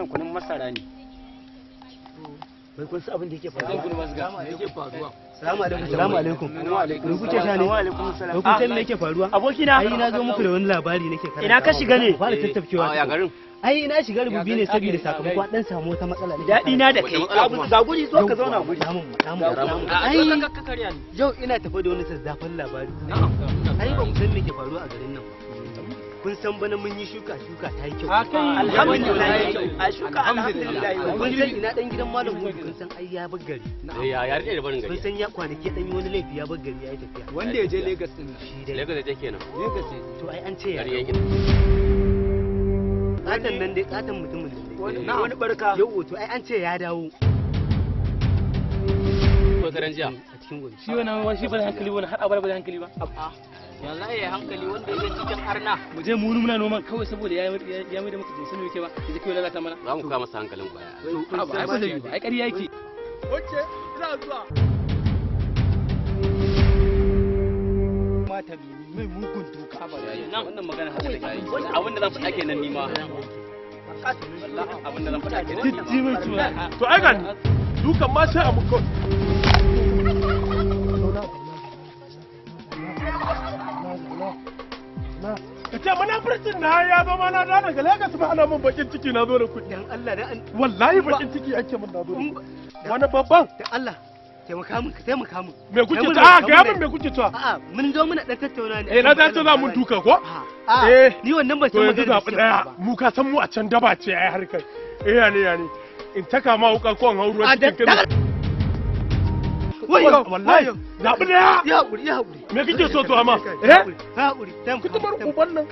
wannan kunun masara ne. Bai kun san abin da yake faruwa. Kunun masara yake faruwa. Salamu alaikum. Salamu alaikum. Wa alaikum. Ku kuke sha ne? Wa alaikum salam. Ku san me yake faruwa? Abokina. Ai na zo muku da wani labari nake karanta. Ina ka shiga ne? Fara tattaucewa. Ya garin. Ai na shiga rububi ne saboda sakamakon dan samu wata matsala ne. Daɗi na da kai. Ga guri zo ka zauna guri. Ai yau ina tafi da wani zazzafan labari. Ai ba mu san me ke faruwa a garin nan ba. Kun san bana mun yi shuka ta yi kyau. Alhamdulillah. A shuka alhamdulillah. Kun san ina dan gidan malam Hudu kun san ai ya bar gari. Ya rike da barin gari. Kun san ya kwanaki dan yi wani laifi ya bar gari ya yi tafiya. Wanda ya je Lagos din. Shi dai. Lagos da kenan. Lagos ne. To ai an ce ya. Gari yake. Katan nan dai katan mutumin nan dai. Wani barka. Yau to ai an ce ya dawo. Ko karan jiya. A cikin gari. Shi wannan shi ba da hankali wani har abada ba da hankali ba. Ya za ya hankali wanda ya cikin arna. Mu je mu muna noman kawai saboda ya mai da muka jinsu ne yake ba. Yanzu kai lalata mana. Za mu kawo masa hankalin kwaya. Ai ba zai yi ba. Ai ƙarya yake. Wace ina zuwa. Mata mai mugun duka ba. Wannan magana haka da kai. Abinda zan faɗa kenan ni ma. Wallahi abinda zan faɗa kenan. To ai gani dukan ma sai a muku. Ka ce munafurcin na ya zama na da daga Lagos ba ana mun bakin ciki na zo da kuɗi. Dan Allah da Wallahi bakin ciki ake mun na zo da kuɗi. Wani babban. Dan Allah taimaka min ka taimaka min. Me kuke ta? Ga min me kuke ta? A'a mun zo muna dan tattauna ne. Eh na dace za mun duka ko? A'a ni wannan ba To san yanzu magana. zaɓi ɗaya mu ka san mu a can daba ce ai harkar. Ya ne. In taka ma wuka ko an hauro cikin kai. Wallahi zaɓi ɗaya. Ya hakuri ya hakuri. Me kike so to amma? Ya hakuri. Kutumar uban nan.